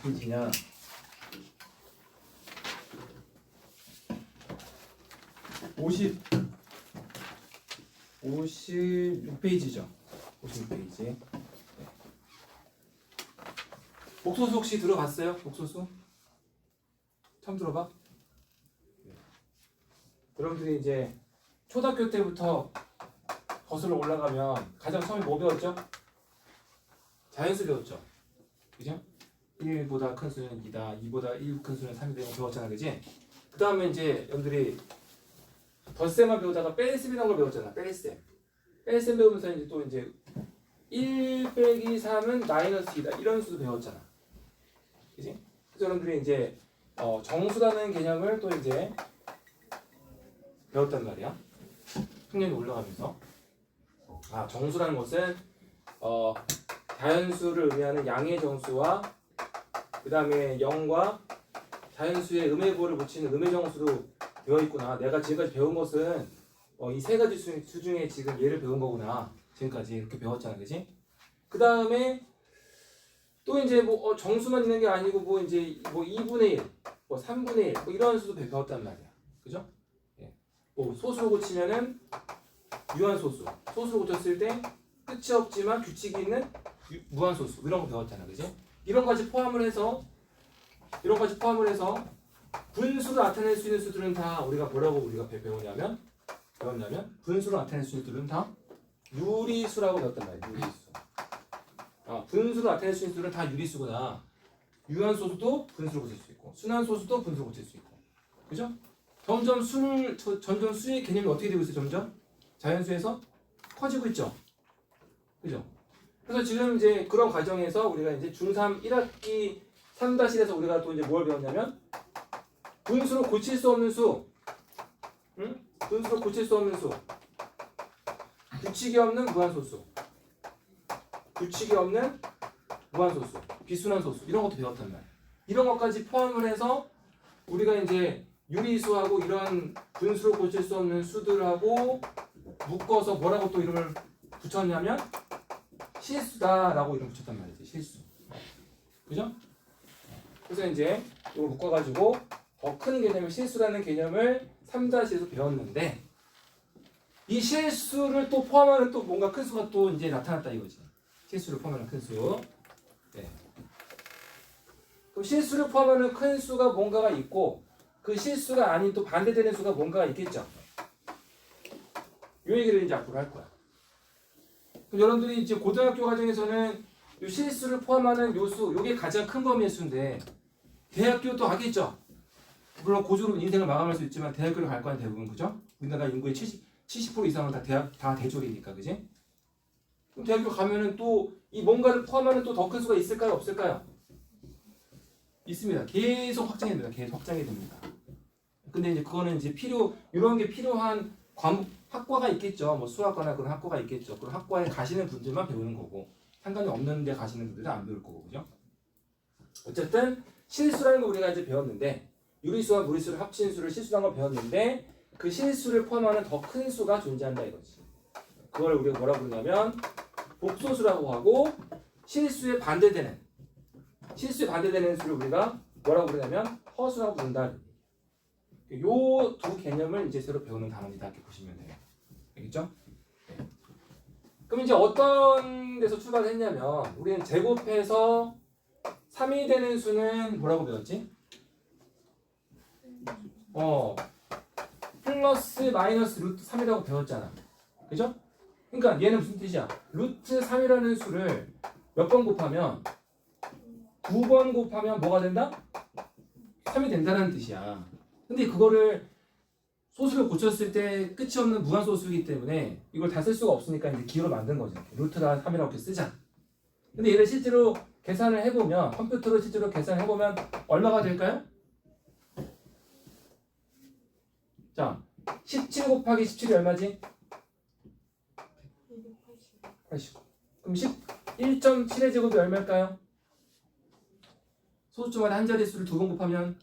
페이지냐? 56페이지죠. 56페이지. 네. 복소수 혹시 들어봤어요? 복소수? 처음 들어봐? 네. 여러분들이 이제 초등학교 때부터 거슬러 올라가면 가장 처음에 뭐 배웠죠? 자연수 배웠죠. 그죠? 1보다 큰 수는 2다, 2보다 1 큰 수는 3이 되고 배웠잖아, 그지? 그 다음에 이제 여러분들이 덧셈만 배우다가 뺄셈이라는 걸 배웠잖아, 뺄셈. 뺄셈 배우면서 이제 또 이제 1 빼기 3은 마이너스 2다, 이런 수도 배웠잖아. 그지? 그래서 여러분들이 이제 정수라는 개념을 또 이제 배웠단 말이야. 학년이 올라가면서. 아, 정수라는 것은 자연수를 의미하는 양의 정수와 그 다음에 0과 자연수의 음의 부호를 붙이는 음의 정수로 되어 있구나. 내가 지금까지 배운 것은 이 세 가지 수 중에 지금 얘를 배운 거구나. 지금까지 이렇게 배웠잖아, 그지? 그 다음에 또 이제 뭐 정수만 있는 게 아니고 뭐 이제 뭐 2분의 1, 뭐 3분의 1, 뭐 이런 수도 배웠단 말이야. 그죠? 예. 뭐 소수로 고치면은 유한소수. 소수로 고쳤을 때 끝이 없지만 규칙이 있는 무한소수. 이런 거 배웠잖아, 그지? 이런 까지 포함을 해서 분수로 나타낼 수 있는 수들은 다 우리가 뭐라고 배웠냐면 분수로 나타낼 수 있는 수들은 다 유리수라고 배웠단 말이야. 유리수. 분수로 나타낼 수 있는 수들은 다 유리수구나. 유한소수도 분수로 고칠 수 있고 순환소수도 분수로 고칠 수 있고. 그죠? 점점 수의 개념이 어떻게 되고 있어요? 점점 자연수에서 커지고 있죠. 그죠? 그래서 지금 이제 그런 과정에서 우리가 이제 중3 1학기 3-1에서 우리가 또 이제 뭘 배웠냐면 분수로 고칠 수 없는 수, 분수로 고칠 수 없는 수, 규칙이 없는 무한소수, 규칙이 없는 무한소수, 비순환소수 이런 것도 배웠단 말이야. 이런 것까지 포함을 해서 우리가 이제 유리수하고 이런 분수로 고칠 수 없는 수들하고 묶어서 뭐라고 또 이름을 붙였냐면 실수다라고 이름 붙였단 말이지. 실수. 그죠? 그래서 이제 이걸 묶어가지고 더 큰 개념의 실수라는 개념을 3-에서 배웠는데 이 실수를 또 포함하는 또 뭔가 큰 수가 또 이제 나타났다 이거지. 실수를 포함하는 큰 수. 네. 그럼 실수를 포함하는 큰 수가 뭔가가 있고 그 실수가 아닌 또 반대되는 수가 뭔가가 있겠죠. 이 얘기를 이제 앞으로 할 거야. 그럼 여러분들이 이제 고등학교 과정에서는 이 실수를 포함하는 요수, 요게 가장 큰 범위의 수인데 대학교도 하겠죠. 물론 고졸로 인생을 마감할 수 있지만 대학교를 갈 거는 대부분 그죠? 우리나라 인구의 70% 이상은 다 대졸이니까 그지? 그럼 대학교 가면은 또 이 뭔가를 포함하는 또 더 큰 수가 있을까요? 없을까요? 있습니다. 계속 확장이 됩니다. 계속 확장이 됩니다. 근데 이제 그거는 이제 이런 게 필요한 과목 학과가 있겠죠. 뭐 수학과나 그런 학과가 있겠죠. 그런 학과에 가시는 분들만 배우는 거고 상관이 없는 데 가시는 분들은 안 배울 거고 그죠? 어쨌든 실수라는 거 우리가 이제 배웠는데 유리수와 무리수를 합친 수를 실수라는 걸 배웠는데 그 실수를 포함하는 더 큰 수가 존재한다 이거지. 그걸 우리가 뭐라고 부르냐면 복소수라고 하고 실수에 반대되는 수를 우리가 뭐라고 부르냐면 허수라고 부른다. 요 두 개념을 이제 새로 배우는 단원이다 이렇게 보시면 돼요. 알겠죠? 네. 그럼 이제 어떤 데서 출발을 했냐면 우리는 제곱해서 3이 되는 수는 뭐라고 배웠지? 플러스 마이너스 루트 3이라고 배웠잖아. 그죠? 그러니까 얘는 무슨 뜻이야? 루트 3이라는 수를 몇 번 곱하면 2번 곱하면 뭐가 된다? 3이 된다는 뜻이야. 근데 그거를 소수를 고쳤을 때 끝이 없는 무한소수이기 때문에 이걸 다 쓸 수가 없으니까 이제 기호로 만든 거지. 루트가 3이라고 이렇게 쓰자. 근데 얘를 실제로 계산을 해보면 컴퓨터로 실제로 계산을 해보면 얼마가 될까요? 자, 17 곱하기 17이 얼마지? 80. 그럼 1.7의 제곱이 얼마일까요? 소수점마다 한 자릿수를 2번 곱하면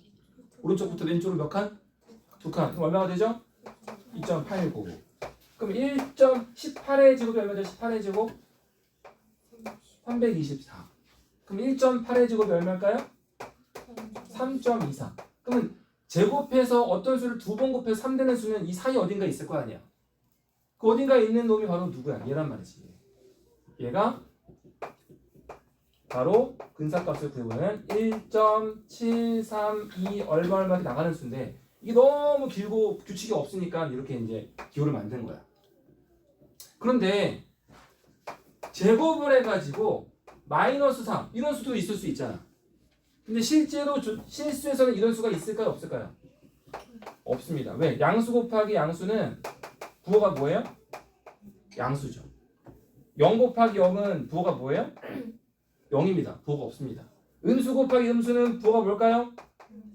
오른쪽부터 왼쪽으로 몇 칸? 2칸. 그럼 얼마가 되죠? 2.89. 그럼 1.18의 제곱이 얼마죠? 18의 제곱? 324. 그럼 1.8의 제곱이 얼마일까요? 3.24. 그러면 제곱해서 어떤 수를 두 번 곱해서 3 되는 수는 이 사이 어딘가에 있을 거 아니야. 그 어딘가에 있는 놈이 바로 누구야? 얘란 말이지. 얘가 바로 근사값을 구해보면 1.732 얼마 이렇게 나가는 수인데 이게 너무 길고 규칙이 없으니까 이렇게 이제 기호를 만든 거야. 그런데 제곱을 해가지고 마이너스 3 이런 수도 있을 수 있잖아. 근데 실제로 실수에서는 이런 수가 있을까요? 없을까요? 없습니다. 왜? 양수 곱하기 양수는 부호가 뭐예요? 양수죠. 0 곱하기 0은 부호가 뭐예요? 0입니다. 부호가 없습니다. 음수 곱하기 음수는 부호가 뭘까요?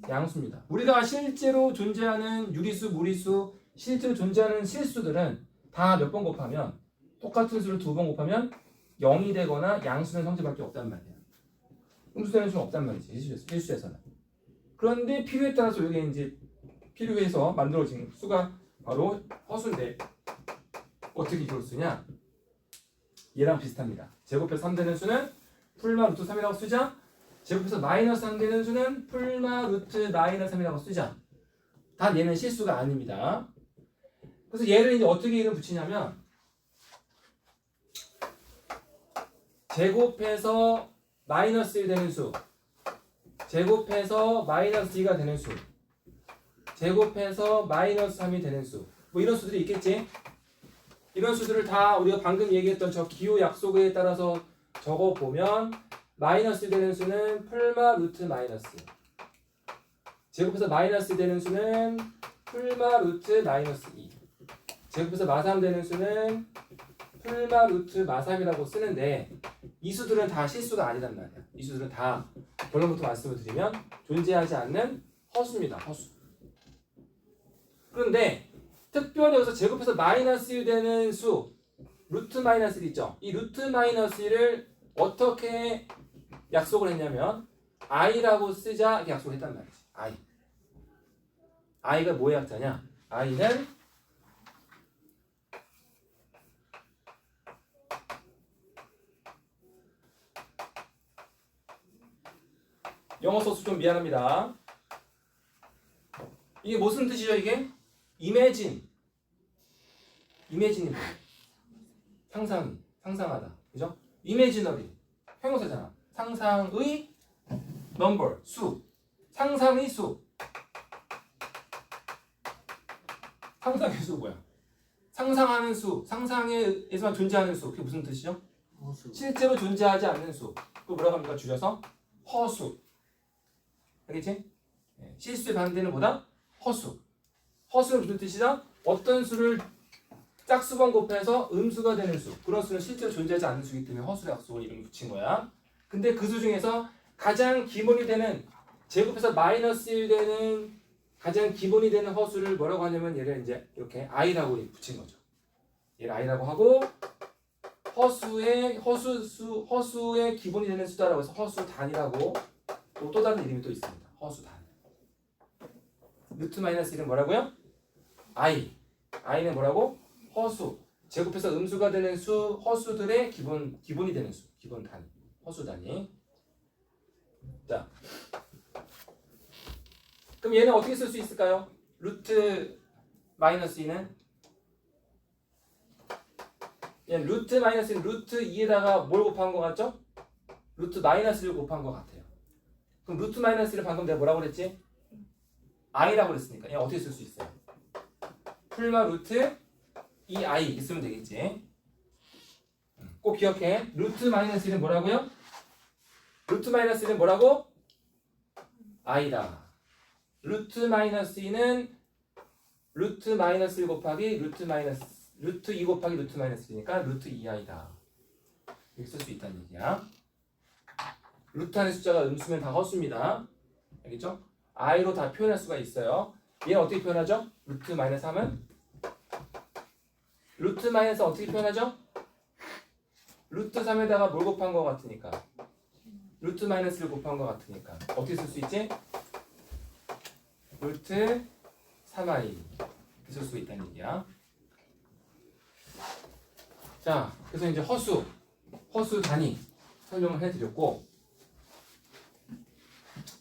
양수입니다. 우리가 실제로 존재하는 유리수, 무리수, 실제로 존재하는 실수들은 다 몇 번 곱하면 똑같은 수를 두 번 곱하면 0이 되거나 양수는 성질밖에 없단 말이야. 음수되는 수는 없단 말이지. 실수에서는. 그런데 필요에 따라서 이게 이제 필요해서 만들어진 수가 바로 허수인데 어떻게 이걸 쓰냐? 얘랑 비슷합니다. 제곱해서 3 되는 수는 풀마 루트 3이라고 쓰자. 제곱해서 마이너스 3 되는 수는 풀마 루트 마이너스 3이라고 쓰자. 단 얘는 실수가 아닙니다. 그래서 얘를 이제 어떻게 이름 붙이냐면 제곱해서 마이너스 1 되는 수, 제곱해서 마이너스 2가 되는 수, 제곱해서 마이너스 3이 되는 수, 뭐 이런 수들이 있겠지? 이런 수들을 다 우리가 방금 얘기했던 저 기호 약속에 따라서 적어보면 마이너스 되는 수는 풀마 루트 마이너스, 제곱해서 마이너스 되는 수는 풀마 루트 마이너스 2, 제곱해서 마3 되는 수는 풀마 루트 마3이라고 쓰는데 이 수들은 다 실수가 아니란 말이야. 이 수들은 다 결론부터 말씀을 드리면 존재하지 않는 허수입니다. 허수. 그런데 특별히 여기서 제곱해서 마이너스 1 되는 수 루트 마이너스 1 있죠. 이 루트 마이너스 1을 어떻게 약속을 했냐면 i라고 쓰자 이렇게 약속을 했단 말이지. i가 뭐의 약자냐? i는 영어 소스 좀 미안합니다. 이게 무슨 뜻이죠? 이게 imagine이 뭐예요? 상상하다, 그죠? imaginary 형용사잖아. 상상의 number 수, 상상의 수. 상상의 수 뭐야? 상상하는 수, 상상에서만 존재하는 수. 그게 무슨 뜻이죠? 허수. 실제로 존재하지 않는 수. 그거 뭐라고 합니까? 줄여서 허수. 알겠지? 실수의 반대는 뭐다? 허수. 허수는 무슨 뜻이다? 어떤 수를 짝수번 곱해서 음수가 되는 수. 그런 수는 실제로 존재하지 않는 수이기 때문에 허수의 약속을 이름을 붙인 거야. 근데 그 수 중에서 가장 기본이 되는 제곱해서 마이너스 1 되는 가장 기본이 되는 허수를 뭐라고 하냐면 얘를 이제 이렇게 i라고 붙인 거죠. 얘를 i라고 하고 허수의 기본이 되는 수다라고 해서 허수단이라고 또 다른 이름이 또 있습니다. 허수단. 루트 마이너스 1은 뭐라고요? i는 뭐라고? 허수. 제곱해서 음수가 되는 수, 허수들의 기본이 되는 수, 기본 단위, 허수 단위. 자, 그럼 얘는 어떻게 쓸 수 있을까요? 루트 마이너스 2는 얘는 루트 마이너스 2는 루트 2에다가 뭘 곱한 것 같죠? 루트 마이너스 1을 곱한 것 같아요. 그럼 루트 마이너스 1을 방금 내가 뭐라고 그랬지? i라고 그랬으니까 얘 어떻게 쓸 수 있어요? 풀마 루트 2i 이렇게 쓰면 되겠지. 꼭 기억해. 루트 마이너스 1은 뭐라고요? 루트 마이너스 1은 뭐라고? i다. 루트 마이너스 2는 루트 마이너스 1 곱하기 루트 2 곱하기 루트 마이너스 1이니까 루트 2i다. 이렇게 쓸 수 있다는 얘기야. 루트 안의 숫자가 음수면 다 허수입니다. 알겠죠? i로 다 표현할 수가 있어요. 얘는 어떻게 표현하죠? 루트 마이너스 3은? 루트 마이너스 어떻게 표현하죠? 루트 3에다가 뭘 곱한 것 같으니까 루트 마이너스를 곱한 것 같으니까 어떻게 쓸 수 있지? 루트 3i 이렇게 쓸 수 있다는 얘기야. 자, 그래서 이제 허수 단위 설명을 해드렸고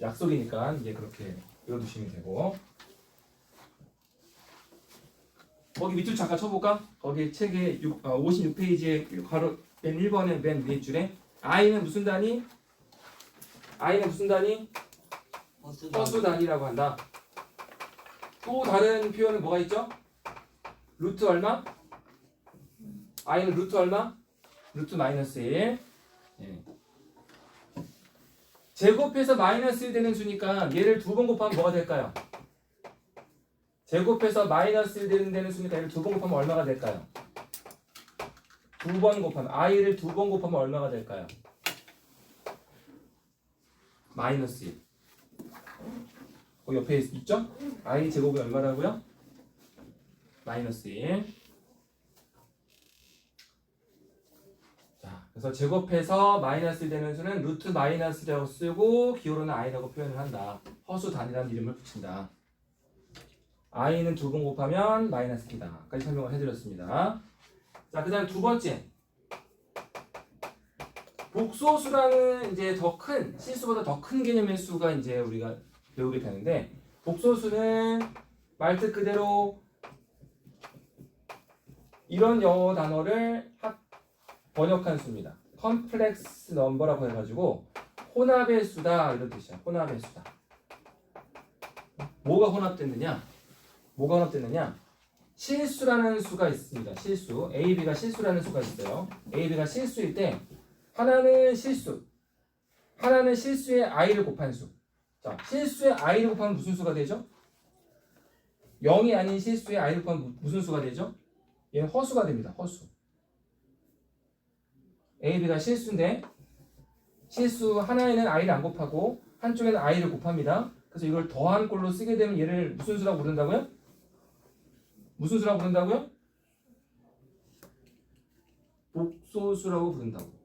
약속이니까 이제 그렇게 외워두시면 되고. 거기 밑줄 잠깐 쳐볼까? 거기 책의 56페이지에 바로 맨 1번에 맨 위에 줄에 i는 무슨 단위? i는 무슨 단위? 허수 단위라고 한다. 또 다른 표현은 뭐가 있죠? 루트 얼마? i는 루트 얼마? 루트 마이너스 1. 예. 제곱해서 마이너스 1 되는 수니까 얘를 두 번 곱하면 뭐가 될까요? 제곱해서 마이너스 1 되는 수니까 얘를 두 번 곱하면 얼마가 될까요? 두 번 곱하면 i를 두 번 곱하면 얼마가 될까요? 마이너스 1. 옆에 있죠? i 제곱이 얼마라고요? 마이너스 1. 자, 그래서 제곱해서 마이너스 1 되는 수는 루트 마이너스라고 쓰고 기호로는 i라고 표현을 한다. 허수 단위라는 이름을 붙인다. i는 두 번 곱하면 마이너스 T다. 까지 설명을 해드렸습니다. 자, 그 다음 두 번째. 복소수라는 이제 더 큰, 실수보다 더 큰 개념의 수가 이제 우리가 배우게 되는데, 복소수는 말뜻 그대로 이런 영어 단어를 번역한 수입니다. 컴플렉스 넘버라고 해가지고 혼합의 수다 이런 뜻이야. 혼합의 수다. 뭐가 혼합됐느냐? 실수라는 수가 있습니다. 실수. A, B가 실수라는 수가 있어요. A, B가 실수일 때 하나는 실수, 하나는 실수의 i를 곱한 수. 자, 실수의 i를 곱하면 무슨 수가 되죠? 0이 아닌 실수의 i를 곱하면 무슨 수가 되죠? 얘는 허수가 됩니다. 허수. A, B가 실수인데 실수 하나에는 i를 안 곱하고 한쪽에는 i를 곱합니다. 그래서 이걸 더한 꼴로 쓰게 되면 얘를 무슨 수라고 부른다고요? 무슨 수라고 부른다고요? 복소수라고 부른다고.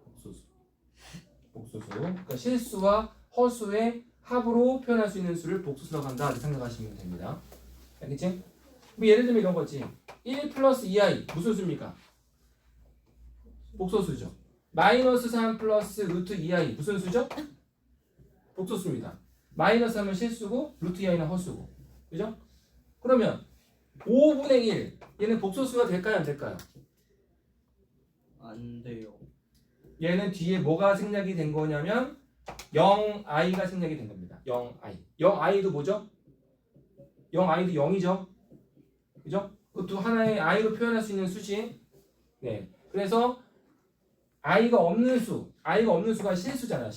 복소수. 그러니까 실수와 허수의 합으로 표현할 수 있는 수를 복소수라고 한다. 이렇게 생각하시면 됩니다. 알겠지? 뭐 예를 들면 이런 거지. 1 플러스 2i 무슨 수입니까? 복소수죠. 마이너스 3 플러스 루트 2i 무슨 수죠? 복소수입니다. 마이너스 하면 실수고 루트 2i는 허수고. 그죠? 그러면 5분의 1 얘는 복소수가 될까요? 안 될까요? 안 돼요. 얘는 뒤에 뭐가 생략이 된 거냐면 0i가 생략이 된 겁니다. 0i. 0i도 뭐죠? 0i도 0이죠. 그죠? 그것도 하나의 i로 표현할 수 있는 수지. 네. 그래서 i가 없는 수가 실수잖아.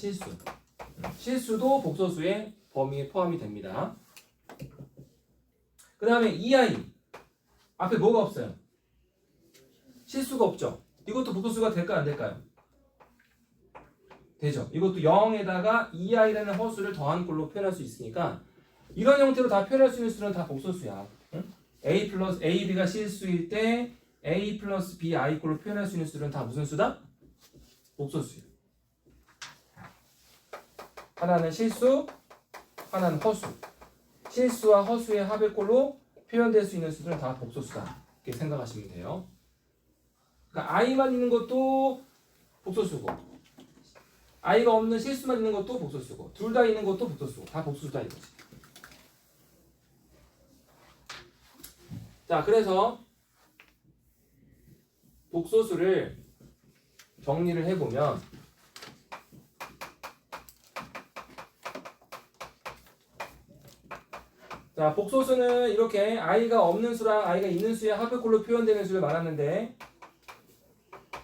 실수도 복소수의 범위에 포함이 됩니다. 그 다음에 2i. 앞에 뭐가 없어요? 실수가 없죠. 이것도 복소수가 될까요? 안 될까요? 되죠. 이것도 0에다가 2i라는 허수를 더한 꼴로 표현할 수 있으니까 이런 형태로 다 표현할 수 있는 수는 다 복소수야. 응? a 플러스 a, b가 실수일 때 a 플러스 b, i 꼴로 표현할 수 있는 수는 다 무슨 수다? 복소수야. 하나는 실수, 하나는 허수. 실수와 허수의 합의 꼴로 표현될 수 있는 수들은 다 복소수다. 이렇게 생각하시면 돼요. 그러니까 i만 있는 것도 복소수고 i가 없는 실수만 있는 것도 복소수고 둘 다 있는 것도 복소수고 다 복소수다 이거지. 자, 그래서 복소수를 정리를 해보면 자, 복소수는 이렇게 i가 없는 수랑 i가 있는 수의 합의꼴로 표현되는 수를 말하는데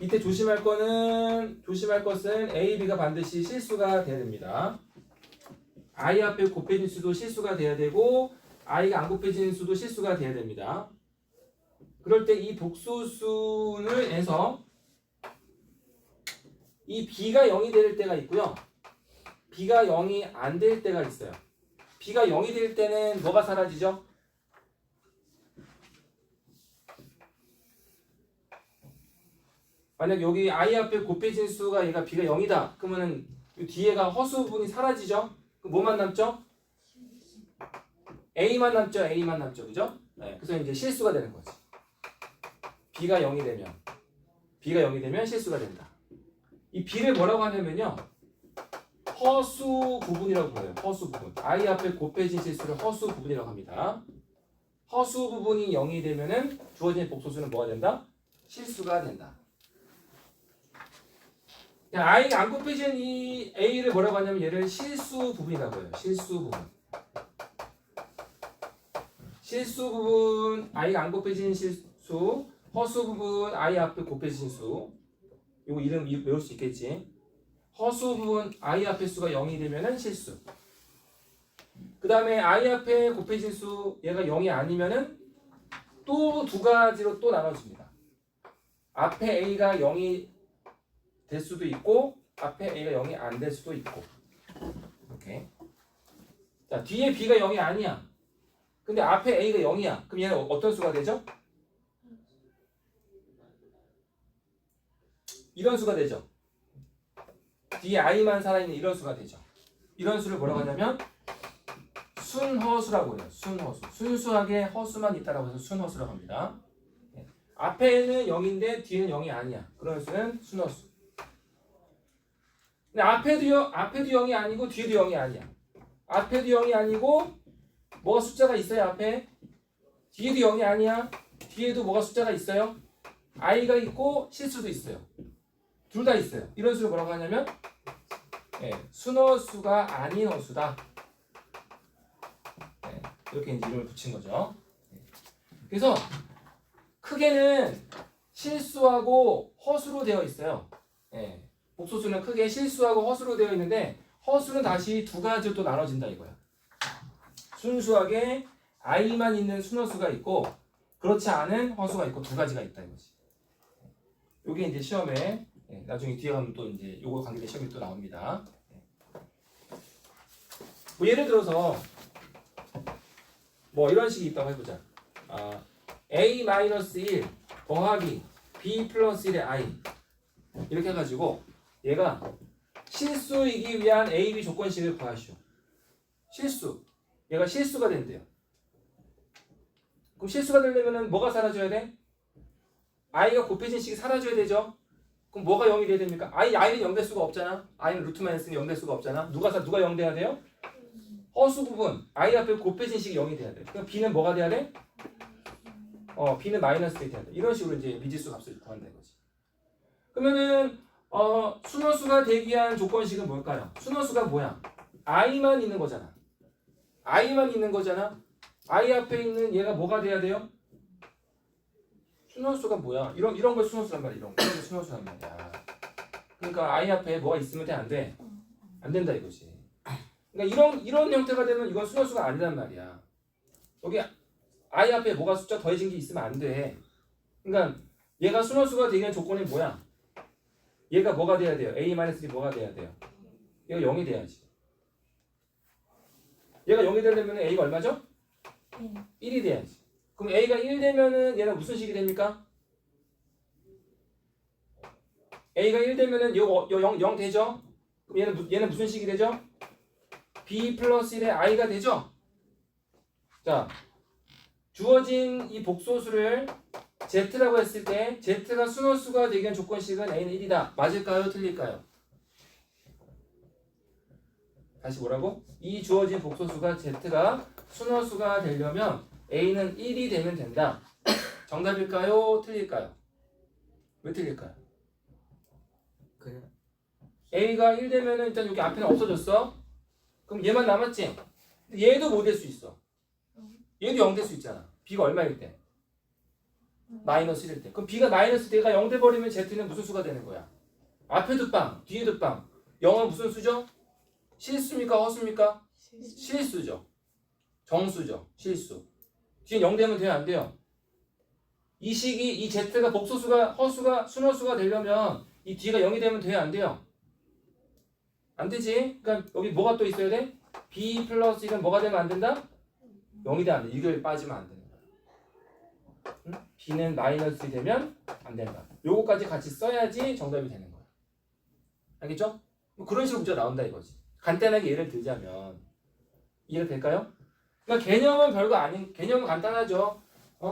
이때 조심할 것은 A, B가 반드시 실수가 돼야 됩니다. I 앞에 곱해진 수도 실수가 돼야 되고 I가 안 곱해진 수도 실수가 돼야 됩니다. 그럴 때 이 복소수를 해서 이 B가 0이 될 때가 있고요. B가 0이 안 될 때가 있어요. B가 0이 될 때는 뭐가 사라지죠? 만약 여기 i 앞에 곱해진 수가 얘가 b가 0이다. 그러면은 이 뒤에가 허수분이 사라지죠? 그럼 뭐만 남죠? a만 남죠. a만 남죠. 그죠? 네, 그래서 이제 실수가 되는 거지. b가 0이 되면 실수가 된다. 이 b를 뭐라고 하냐면요. 허수 부분이라고 불러요. 허수 부분. I 앞에 곱해진 실수를 허수 부분이라고 합니다. 허수 부분이 0이 되면은 주어진 복소수는 뭐가 된다? 실수가 된다. I가 안 곱해진 이 A를 뭐라고 하냐면 얘를 실수 부분이라고 해요. 실수 부분. 실수 부분, I가 안 곱해진 실수, 허수 부분, I 앞에 곱해진 실수. 이거 이름 외울 수 있겠지? 허수 부분, I 앞에 수가 0이 되면은 실수. 그 다음에 I 앞에 곱해진 수, 얘가 0이 아니면은 또 두 가지로 또 나눠집니다. 앞에 A가 0이 될 수도 있고, 앞에 A가 0이 안 될 수도 있고. 이렇게. 자, 뒤에 B가 0이 아니야. 근데 앞에 A가 0이야. 그럼 얘는 어떤 수가 되죠? 이런 수가 되죠. 뒤에 I만 살아있는 이런 수가 되죠. 이런 수를 뭐라고 하냐면 순허수라고 해요. 순허수. 순수하게 허수만 있다라고 해서 순허수라고 합니다. 앞에는 0인데 뒤에는 0이 아니야. 그런 수는 순허수. 근데 앞에도 0이 아니고 뒤에도 0이 아니야. 앞에도 0이 아니고 뭐가 숫자가 있어요. 앞에. 뒤에도 0이 아니야. 뒤에도 뭐가 숫자가 있어요. I가 있고 실수도 있어요. 둘 다 있어요. 이런 수를 뭐라고 하냐면 순허수가 아닌 허수다. 이렇게 이제 이름을 붙인 거죠. 그래서 크게는 실수하고 허수로 되어 있어요. 복소수는 크게 실수하고 허수로 되어 있는데 허수는 다시 두 가지로 또 나눠진다 이거야. 순수하게 I만 있는 순허수가 있고 그렇지 않은 허수가 있고 두 가지가 있다 이거지. 요게 이제 시험에 나중에 뒤에 가면 또 이제 요거 관계된 시험이 또 나옵니다. 뭐 예를 들어서 뭐 이런 식이 있다고 해보자. A-1 더하기 B 플러스 1의 I 이렇게 해가지고 얘가 실수이기 위한 A, B 조건식을 구하시오. 실수. 얘가 실수가 된대요. 그럼 실수가 되려면 뭐가 사라져야 돼? I가 곱해진 식이 사라져야 되죠. 그럼 뭐가 0이 돼야 됩니까? I는 0 될 수가 없잖아. I는 루트 마이너스는 0 될 수가 없잖아. 누가 0 돼야 돼요? 허수 부분. I 앞에 곱해진 식이 0이 돼야 돼. 그럼 B는 뭐가 돼야 돼? B는 마이너스 돼야 돼. 이런 식으로 이제 미지수 값을 구한다 이거지. 그러면은 순허수가 되기 위한 조건식은 뭘까요? 순허수가 뭐야? I만 있는 거잖아. I만 있는 거잖아. I 앞에 있는 얘가 뭐가 돼야 돼요? 순허수가 뭐야? 이런 걸 순허수란 말이야. 이런 걸 순허수란 말이야. 그러니까 I 앞에 뭐가 있으면 돼? 안 돼? 안 된다 이거지. 그러니까 이런 형태가 되면 이건 순허수가 아니란 말이야. 여기 I 앞에 뭐가 숫자 더해진 게 있으면 안 돼. 그러니까 얘가 순허수가 되기 위한 조건이 뭐야? 얘가 뭐가 돼야 돼요? A-1이 뭐가 돼야 돼요? 얘가 0이 돼야지. 얘가 0이 되려면 A가 얼마죠? 1이 돼야지. 그럼 A가 1 되면은 얘는 무슨 식이 됩니까? A가 1 되면은 요 0 되죠? 그럼 얘는 무슨 식이 되죠? B 플러스 1의 I가 되죠? 자, 주어진 이 복소수를 Z라고 했을 때 Z가 순허수가 되기 위한 조건식은 A는 1이다. 맞을까요? 틀릴까요? 다시 뭐라고? 이 주어진 복소수가 Z가 순허수가 되려면 A는 1이 되면 된다. 정답일까요? 틀릴까요? 왜 틀릴까요? 그냥 A가 1 되면은 일단 여기 앞에는 없어졌어. 그럼 얘만 남았지? 얘도 뭐 될 수 있어? 얘도 0 될 수 있잖아. B가 얼마일 때? 마이너스 1일 때. 그럼 B가 마이너스 D가 0 돼버리면 Z는 무슨 수가 되는 거야? 앞에도 빵, 뒤에도 빵. 0은 무슨 수죠? 실수입니까? 허수입니까? 실수죠. 정수죠. 실수. 뒤에 0 되면 돼요? 안 돼요? 이 식이 이 Z가 복소수가 허수가 순허수가 되려면 이 D가 0이 되면 돼요? 안 돼요? 안 되지? 그러니까 여기 뭐가 또 있어야 돼? B 플러스 1은 뭐가 되면 안 된다? 0이 되면 안 돼. 이걸 빠지면 안 되는 거야. 응? B는 마이너스 되면 안 된다. 요거까지 같이 써야지 정답이 되는 거야. 알겠죠? 뭐 그런 식으로 문제가 나온다 이거지. 간단하게 예를 들자면 이해가 될까요? 그러니까 개념은 별거 아닌, 개념은 간단하죠.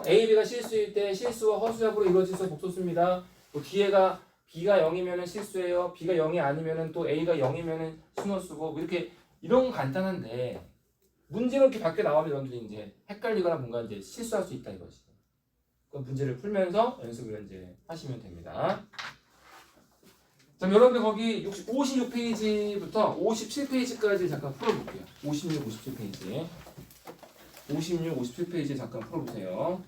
A, B가 실수일 때 실수와 허수작으로 이루어져서 복소수입니다. 뭐 뒤에가 B가 0이면은 실수예요. B가 0이 아니면은 또 A가 0이면은 순호 쓰고 뭐 이렇게 이런 건 간단한데 문제가 이렇게 밖에 나오면 여러분들이 이제 헷갈리거나 뭔가 이제 실수할 수 있다 이거지. 그 문제를 풀면서 연습을 이제 하시면 됩니다. 자, 여러분들 거기 56페이지부터 57페이지까지 잠깐 풀어볼게요. 56, 57페이지. 56, 57페이지 잠깐 풀어보세요.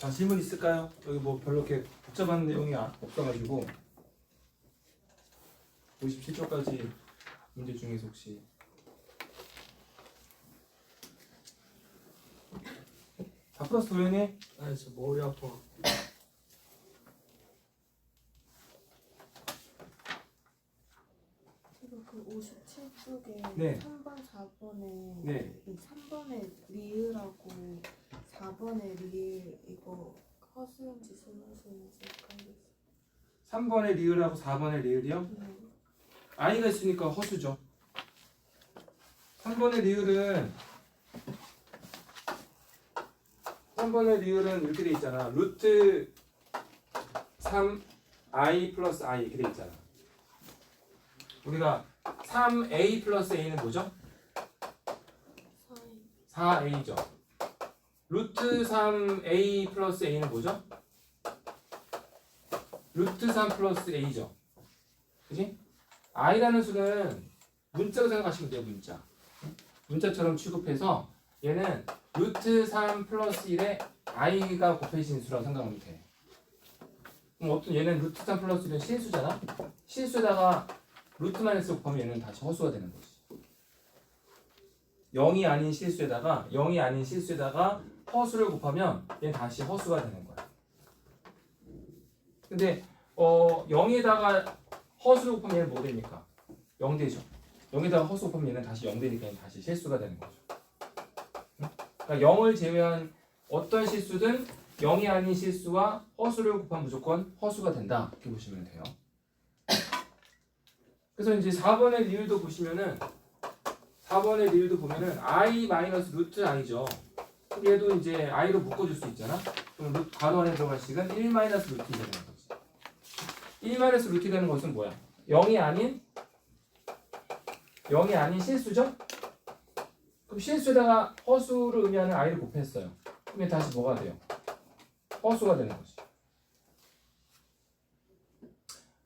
자, 질문 있을까요? 여기 뭐 별로 이렇게 복잡한 내용이 없어가지고 57초까지 문제 중에서 혹시 다 풀었어 도현이? 아, 저 머리 아파. 이거 그 57쪽에 네. 3번, 4번에 네. 3번에 리을하고 4번에 리을 이거 허수인지 순허수인지 헷갈렸어요. 3번의 리을하고 4번의 리을이요? 네. i가 있으니까 허수죠. 3번의 리을은 이렇게 돼 있잖아. 루트 3i 플러스 i 이렇게 돼 있잖아. 우리가 3a 플러스 a는 뭐죠? 4a죠. 루트 3a 플러스 a는 뭐죠? 루트 3 플러스 a죠. 그지? i라는 수는 문자로 생각하시면 돼요. 문자처럼 취급해서 얘는 루트 3 플러스 1에 i가 곱해진 수라고 생각하면 돼. 그럼 어떤 얘는 루트 3 플러스 1은 실수잖아? 실수에다가 루트만 해서 곱하면 얘는 다시 허수가 되는 거지. 0이 아닌 실수에다가 허수를 곱하면 얘는 다시 허수가 되는 거야. 근데 0에다가 허수를 곱하면 얘는 뭐 됩니까? 0되죠. 0에다가 허수 곱하면 얘는 다시 0되니까 얘는 다시 실수가 되는 거죠. 그러니까 0을 제외한 어떤 실수든 0이 아닌 실수와 허수를 곱하면 무조건 허수가 된다. 이렇게 보시면 돼요. 그래서 이제 4번의 리을도 보시면은 4번의 리을도 보면은 i 마이너스 루트 i죠. 얘도 이제 i로 묶어줄 수 있잖아. 그럼 가로 안에 들어갈 식은 1 마이너스 루트 되는 거지. 1 마이너스 루트 되는 것은 뭐야? 0이 아닌 실수죠? 그럼 실수에다가 허수를 의미하는 i를 곱했어요. 그러면 다시 뭐가 돼요? 허수가 되는 거지.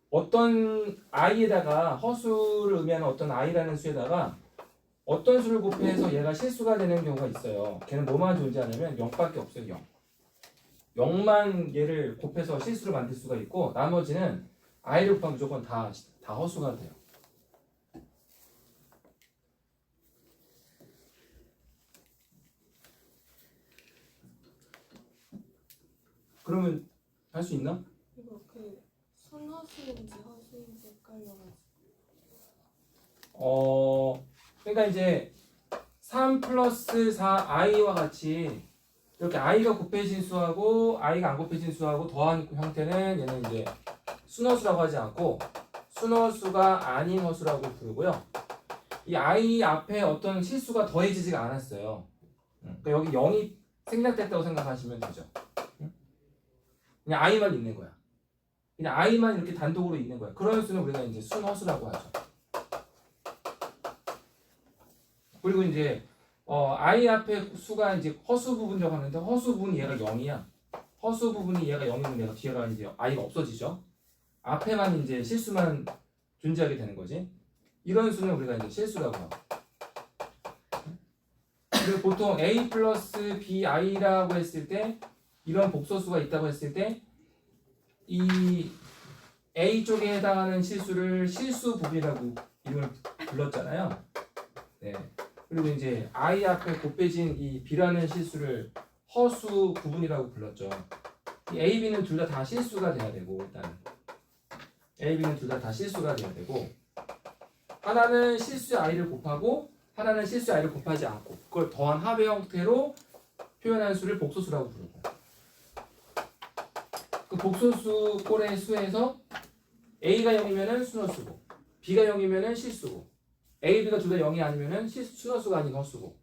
어떤 i에다가 허수를 의미하는 어떤 i라는 수에다가 어떤 수를 곱해서 얘가 실수가 되는 경우가 있어요. 걔는 뭐만 존재하냐면 0밖에 없어요. 0. 0만 얘를 곱해서 실수를 만들 수가 있고 나머지는 i를 곱하면 무조건 다 허수가 돼요. 그러면 할 수 있나? 이거 그 순허수인지 허수인지 헷갈려가지고. 그러니까 이제 3 플러스 4i와 같이 이렇게 i가 곱해진 수하고 i가 안 곱해진 수하고 더한 형태는 얘는 이제 순허수라고 하지 않고 순허수가 아닌 허수라고 부르고요. 이 i 앞에 어떤 실수가 더해지지가 않았어요. 그러니까 여기 0이 생략됐다고 생각하시면 되죠. 그냥 i만 있는 거야. 그냥 i만 이렇게 단독으로 있는 거야. 그런 수는 우리가 이제 순허수라고 하죠. 그리고 이제 i 앞에 수가 이제 허수 부분이라고 하는데 허수 부분이 얘가 0이야. 허수 부분이 얘가 0이면 얘가 뒤에가 이제 i가 없어지죠. 앞에만 이제 실수만 존재하게 되는 거지. 이런 수는 우리가 이제 실수라고 하고. 그리고 보통 a 플러스 bi라고 했을 때 이런 복소수가 있다고 했을 때 이 a 쪽에 해당하는 실수를 실수 부분이라고 이름을 불렀잖아요. 네. 그리고 이제 i 앞에 곱해진 이 b라는 실수를 허수 구분이라고 불렀죠. 이 a, b는 둘 다 실수가 돼야 되고 일단 a, b는 둘 다 실수가 돼야 되고 하나는 실수 i를 곱하고 하나는 실수 i를 곱하지 않고 그걸 더한 합의 형태로 표현한 수를 복소수라고 부르고 그 복소수 꼴의 수에서 a가 0이면은 순허수고 b가 0이면은 실수고 a, b가 둘 다 0이 아니면은 순허수가 아닌 허수고.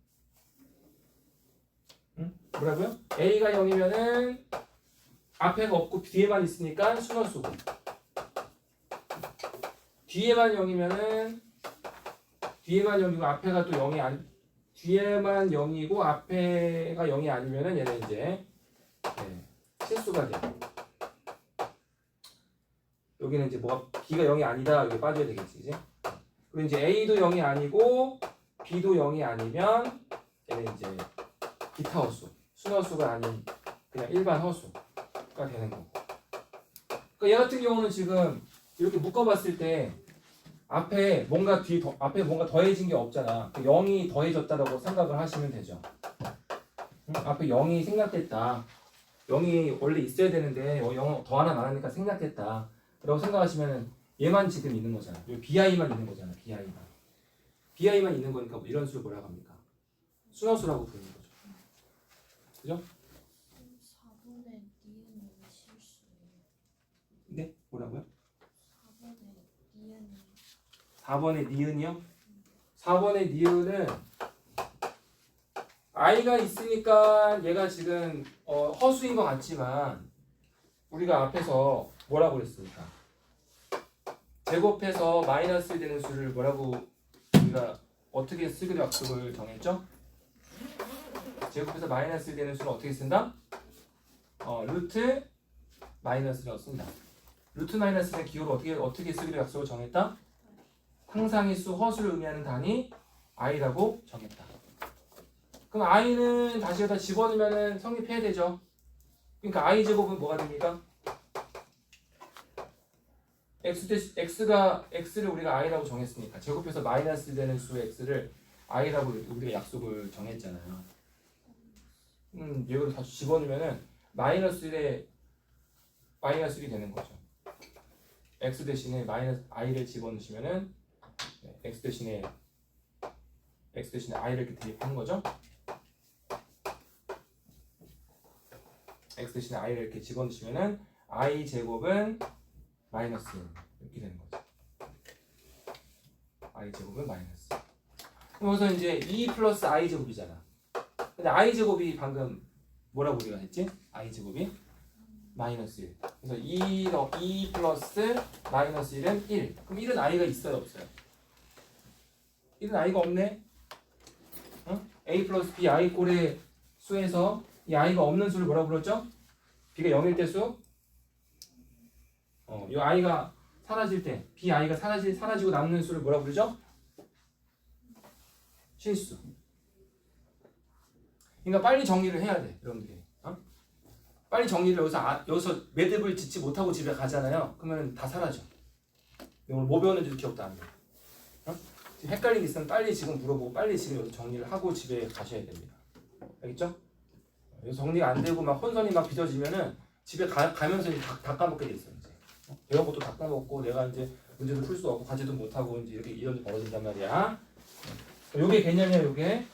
응? 뭐라고요? a가 0이면은 앞에가 없고 뒤에만 있으니까 순허수고 뒤에만 0이면은 뒤에만 0이고 앞에가 또 0이 아니 뒤에만 0이고 앞에가 0이 아니면은 얘는 이제 실수가 돼요. 여기는 이제 뭐가 b가 0이 아니다 여기 빠져야 되겠지, 이제. 그리고 이제 a도 0이 아니고 b도 0이 아니면 얘는 이제 기타 허수, 순허수가 아닌 그냥 일반 허수가 되는 거고. 그러니까 얘 같은 경우는 지금 이렇게 묶어봤을 때 앞에 뭔가 앞에 뭔가 더해진 게 없잖아. 0이 더해졌다라고 생각을 하시면 되죠. 앞에 0이 생략됐다. 0이 원래 있어야 되는데 0 더 하나 나가니까 생략됐다. 라고 생각하시면 얘만 지금 있는 거잖아. 여기 BI만 있는 거잖아. BI만. BI만 있는 거니까 뭐 이런 수를 뭐라고 합니까? 순허수라고 부르는 거죠. 그죠? 4번에 니은이 실수예요. 네? 뭐라고요? 4번에 니은이 4번의 니은이요? 4번의 니은은 i가 있으니까 얘가 지금 허수인 것 같지만 우리가 앞에서 뭐라고 그랬습니까? 제곱해서 마이너스 되는 수를 뭐라고 우리가 어떻게 쓰기로 약속을 정했죠? 제곱해서 마이너스 되는 수를 어떻게 쓴다? 루트 마이너스라고 쓴다. 루트 마이너스는 기호를 어떻게 쓰기로 약속을 정했다? 상상의 수 허수를 의미하는 단위 i라고 정했다. 그럼 i는 다시 여기다 집어넣으면 성립해야 되죠. 그러니까 i 제곱은 뭐가 됩니까? x를 우리가 i라고 정했으니까 제곱해서 마이너스 되는 수 x를 i라고 우리가 약속을 정했잖아요. 이걸 다시 집어넣으면은 마이너스 1이 되는 거죠. x 대신에 마이너스 i를 집어넣으시면은 x 대신에 i를 이렇게 대입하는 거죠. x 대신에 i를 이렇게 집어넣으시면은 i 제곱은 마이너스 1 이렇게 되는 거죠. i 제곱은 마이너스. 그래서 이제 2 플러스 i 제곱이잖아. 근데 i 제곱이 방금 뭐라고 우리가 했지? i 제곱이 마이너스 1. 그래서 2 플러스 마이너스 1은 1. 그럼 1은 i가 있어요, 없어요? 1은 i가 없네. a 플러스 b i 꼴의 수에서 이 i가 없는 수를 뭐라고 불렀죠? b가 0일 때 수? 이 i가 사라질 때, bi가 사라지고 남는 수를 뭐라고 부르죠? 실수. 그러니까 빨리 정리를 해야 돼, 여러분들이. 빨리 정리를 여기서 매듭을 짓지 못하고 집에 가잖아요. 그러면 다 사라져. 오늘 뭐 배웠는지도 기억도 안 나. 헷갈린 게 있으면 빨리 지금 물어보고 빨리 지금 여기서 정리를 하고 집에 가셔야 됩니다. 알겠죠? 여기서 정리가 안 되고 막 혼선이 막 빚어지면은 집에 가면서 다 까먹게 돼 있어요. 이제 배운 것도 다 까먹고 내가 이제 문제도 풀 수 없고 과제도 못 하고 이제 이렇게 이런 일이 벌어진단 말이야. 요게 개념이야. 요게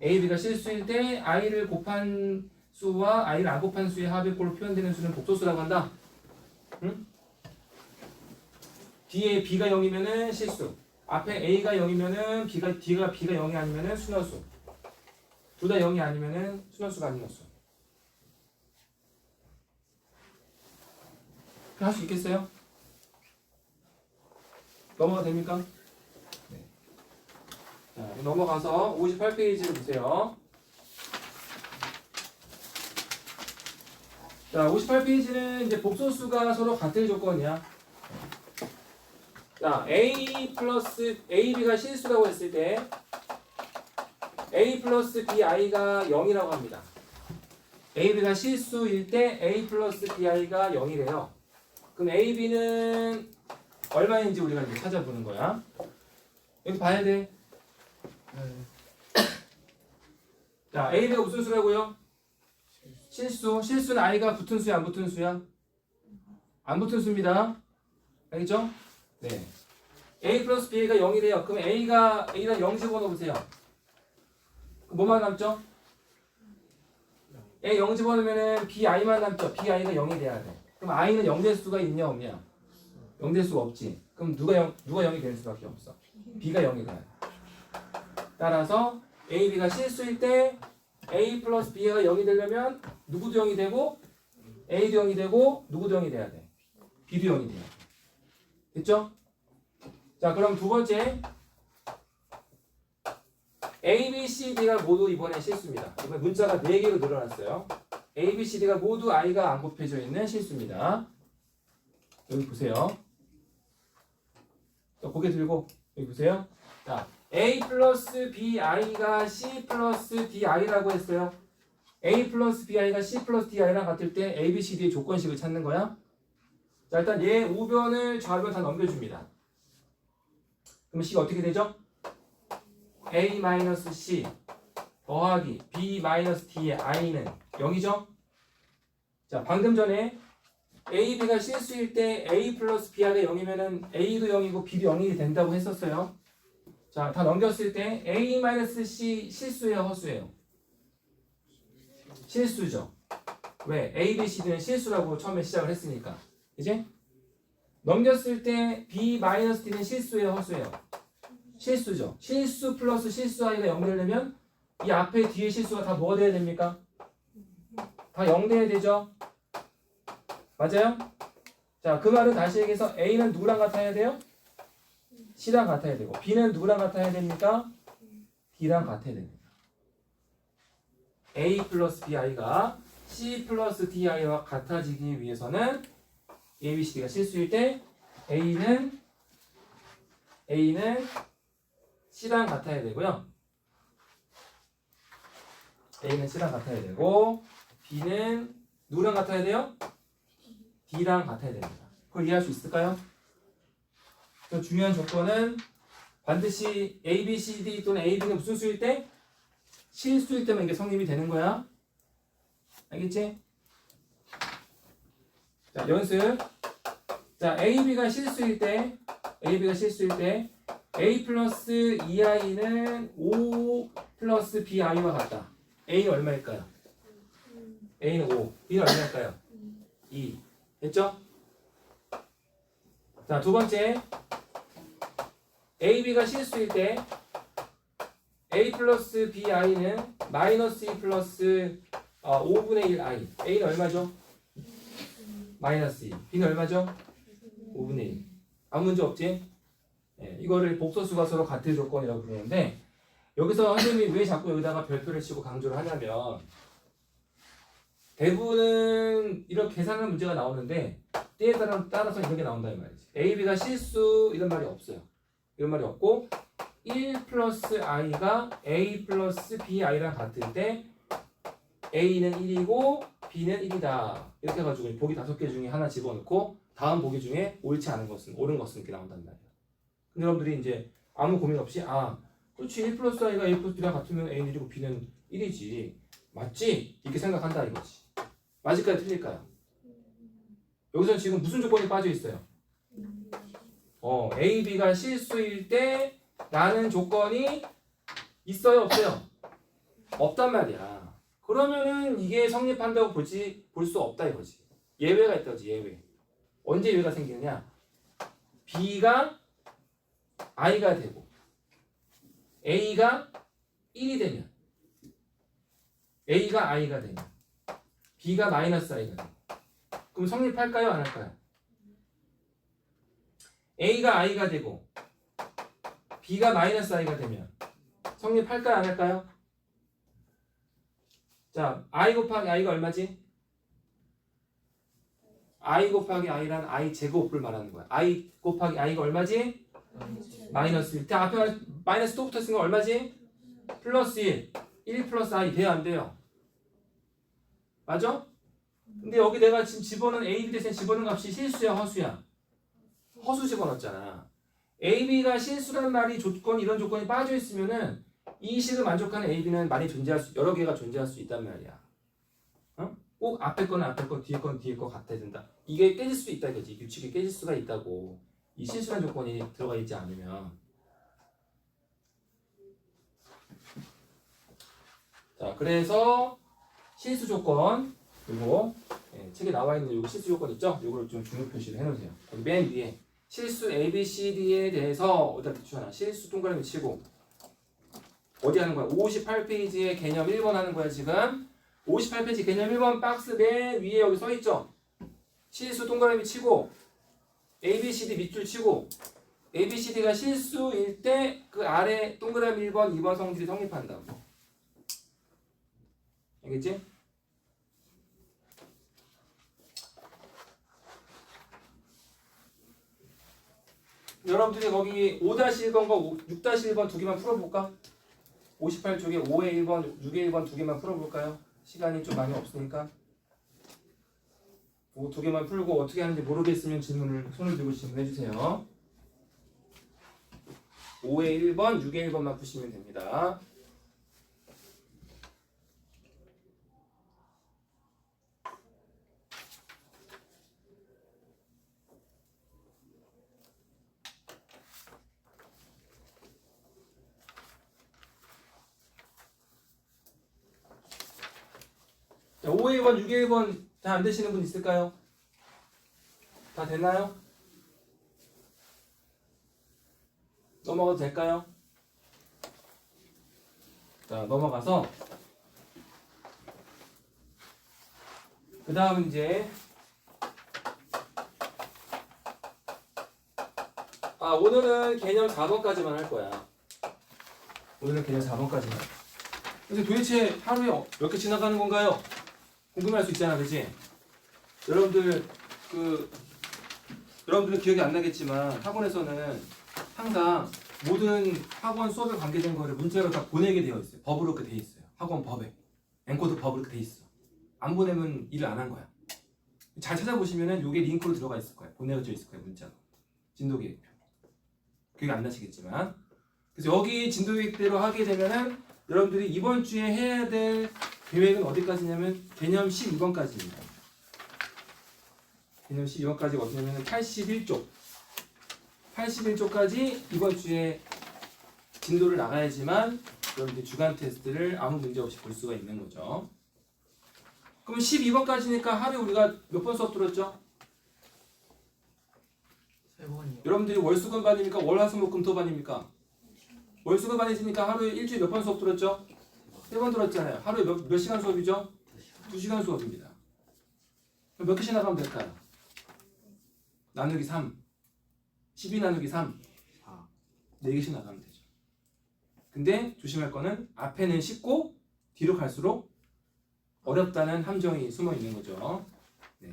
A, B가 실수일 때 i를 곱한 수와 i를 안 곱한 수의 합의꼴로 표현되는 수는 복소수라고 한다. 응? 뒤에 B가 0이면은 실수. 앞에 A가 0이면은 B가 0이 아니면은 순허수. 둘 다 0이 아니면은 순허수가 아닌 수. 할 수 있겠어요? 넘어가 됩니까? 네. 자, 넘어가서 58페이지를 보세요. 자, 58페이지는 이제 복소수가 서로 같을 조건이야. 자, A 플러스 AB가 실수라고 했을 때 A 플러스 BI가 0이라고 합니다. AB가 실수일 때 A 플러스 BI가 0이래요. 그럼 AB는 얼마인지 우리가 이제 찾아보는 거야. 여기 봐야 돼. 자, AB가 무슨 수라고요? 실수. 실수는 i가 붙은 수야, 안 붙은 수야? 안 붙은 수입니다. 알겠죠? 네. A 플러스 B가 0이래요. 그럼 A랑 0 집어넣어보세요. 뭐만 남죠? A 0 집어넣으면 BI만 남죠. BI가 0이 돼야 돼. 그럼 I는 0 될 수가 있냐, 없냐? 0 될 수가 없지. 그럼 누가 0이 될 수밖에 없어. B가 0이 돼야 돼. 따라서 A, B가 실수일 때 A 플러스 B가 0이 되려면 누구도 0이 되고 A도 0이 되고 누구도 0이 돼야 돼. B도 0이 돼야 돼. 됐죠? 자, 그럼 두 번째 A, B, C, D가 모두 이번에 실수입니다. 이번에 문자가 4개로 늘어났어요. A, B, C, D가 모두 I가 안 곱해져 있는 실수입니다. 여기 보세요. 자, 고개 들고 여기 보세요. 자, A 플러스 BI가 C 플러스 DI라고 했어요. A 플러스 BI가 C 플러스 DI랑 같을 때 A, B, C, D의 조건식을 찾는 거야. 자, 일단 얘 우변을 좌변 다 넘겨줍니다. 그럼 C가 어떻게 되죠? A-C 더하기 B-D의 I는 0이죠? 자, 방금 전에 A, B가 실수일 때 A 플러스 B가 0이면은 A도 0이고 B도 0이 된다고 했었어요. 자, 다 넘겼을 때 A-C 실수예요, 허수예요? 실수죠. 왜? A, B, C는 실수라고 처음에 시작을 했으니까. 이제 넘겼을 때 B-D는 실수예요, 허수예요? 실수죠. 실수 플러스 실수 I가 0 되려면 이 앞에 뒤에 실수가 다 뭐가 돼야 됩니까? 다 0 돼야 되죠. 맞아요? 자, 그 말은 다시 얘기해서 A는 누구랑 같아야 돼요? C랑 같아야 되고 B는 누구랑 같아야 됩니까? D랑 같아야 됩니다. A 플러스 BI가 C 플러스 DI와 같아지기 위해서는 A, B, C, D가 실수일 때 A는 C랑 같아야 되고요. A는 C랑 같아야 되고 B는 누구랑 같아야 돼요? D랑 같아야 됩니다. 그걸 이해할 수 있을까요? 그 중요한 조건은 반드시 A, B, C, D 또는 A, B는 무슨 수일 때? 실수일 때만 이게 성립이 되는 거야. 알겠지? 자, 연습. 자, A, B가 실수일 때 A 플러스 2i는 5 플러스 BI와 같다. A는 얼마일까요? A는 5, B는 얼마일까요? 2. 됐죠? 자, 두 번째. A, B가 실수일 때 A 플러스 BI는 마이너스 2 플러스 5분의 1 I. A는 얼마죠? 마이너스 2. B는 얼마죠? 5분의 1. 아무 문제 없지? 네, 이거를 복소수가 서로 같은 조건이라고 부르는데 여기서 선생님이 왜 자꾸 여기다가 별표를 치고 강조를 하냐면 대부분은 이렇게 계산하는 문제가 나오는데 때에 따라서 이런 게 나온다는 말이지. A, B가 실수 이런 말이 없어요. 이런 말이 없고 1 플러스 i가 A 플러스 BI랑 같을 때 A는 1이고 B는 1이다. 이렇게 해가지고 보기 5개 중에 하나 집어넣고 다음 보기 중에 옳지 않은 것은 옳은 것은 이렇게 나온단 말이에요. 근데 여러분들이 이제 아무 고민 없이 그렇지 1 플러스 i가 A 플러스 B랑 같으면 A는 1이고 B는 1이지 맞지? 이렇게 생각한다 이거지. 맞을까요? 틀릴까요? 여기서 지금 무슨 조건이 빠져 있어요? A, B가 실수일 때 라는 조건이 있어요? 없어요? 없단 말이야. 그러면은 이게 성립한다고 볼 수 없다 이거지. 예외가 있다지 예외. 언제 예외가 생기느냐? B가 I가 되고 A가 1이 되면 A가 I가 되면 B가 마이너스 I가 되면 그럼 성립할까요? 안 할까요? A가 I가 되고 B가 마이너스 I가 되면 성립할까요? 안 할까요? 자, I 곱하기 I가 얼마지? I 곱하기 I란 I 제곱을 말하는 거야. I 곱하기 I가 얼마지? 마이너스 1. 앞에 마이너스 또 붙었으니까 얼마지? 플러스 1. 1 플러스 I 돼요? 안 돼요? 맞아? 근데 여기 내가 지금 집어넣은 A, B 대신 집어넣은 값이 실수야 허수야? 허수 집어넣었잖아. A, B가 실수라는 말이 이런 조건이 빠져 있으면은 이 식을 만족하는 A, B는 많이 여러 개가 존재할 수 있단 말이야. 꼭 앞에 거는 앞에 거, 뒤에 거는 뒤에 거 같아야 된다. 이게 깨질 수 있다 이거지. 규칙이 깨질 수가 있다고. 이 실수라는 조건이 들어가 있지 않으면. 자, 그래서 실수 조건 그리고 책에 나와 있는 요 실수 조건 있죠? 요걸 좀 중요 표시를 해놓으세요. 거기 맨 위에 실수 A, B, C, D에 대해서 어디다 비추하나 실수 동그라미 치고 어디 하는 거야? 58페이지의 개념 1번 하는 거야 지금. 58페이지 개념 1번 박스 맨 위에 여기 써 있죠? 실수 동그라미 치고 A, B, C, D 밑줄 치고 A, B, C, D가 실수일 때 그 아래 동그라미 1번, 2번 성질이 성립한다고. 알겠지? 여러분들이 거기 5-1번과 6-1번 두 개만 풀어볼까? 58쪽에 5의 1번, 6의 1번 두 개만 풀어볼까요? 시간이 좀 많이 없으니까 두 개만 풀고 어떻게 하는지 모르겠으면 손을 들고 질문해 주세요. 5의 1번, 6의 1번만 푸시면 됩니다. 자, 5의 1번, 6의 1번 다 안 되시는 분 있을까요? 다 됐나요? 넘어가도 될까요? 자, 넘어가서 그 다음 이제 오늘은 개념 4번까지만 할 거야. 오늘은 개념 4번까지만. 그래서 도대체 하루에 몇 개 지나가는 건가요? 궁금할 수 있잖아, 그치? 여러분들은 기억이 안 나겠지만 학원에서는 항상 모든 학원 수업에 관계된 거를 문자로 다 보내게 되어 있어요. 법으로 그렇게 돼 있어요. 학원 법에. 엔코드 법으로 그렇게 돼 있어. 안 보내면 일을 안 한 거야. 잘 찾아보시면은 요게 링크로 들어가 있을 거예요. 보내져 있을 거예요, 문자로. 진도계획표. 기억이 안 나시겠지만. 그래서 여기 진도계획대로 하게 되면은 여러분들이 이번 주에 해야 될 계획은 어디까지냐면 개념 12번까지입니다. 개념 12번까지가 어디냐면 81쪽. 81쪽까지 이번 주에 진도를 나가야지만 여러분들이 주간 테스트를 아무 문제 없이 볼 수가 있는 거죠. 그럼 12번까지니까 하루에 우리가 몇 번 수업 들었죠? 3번이요. 여러분들이 월수금반입니까? 월화수목금토반입니까? 월수금반이시니까 하루에 일주일에 몇 번 수업 들었죠? 3번 들었잖아요. 하루에 몇 시간 수업이죠? 2시간 수업입니다. 그럼 몇 개씩 나가면 될까요? 나누기 3. 12 나누기 3. 4. 4개씩 나가면 되죠. 근데 조심할 거는 앞에는 쉽고 뒤로 갈수록 어렵다는 함정이 숨어 있는 거죠. 네.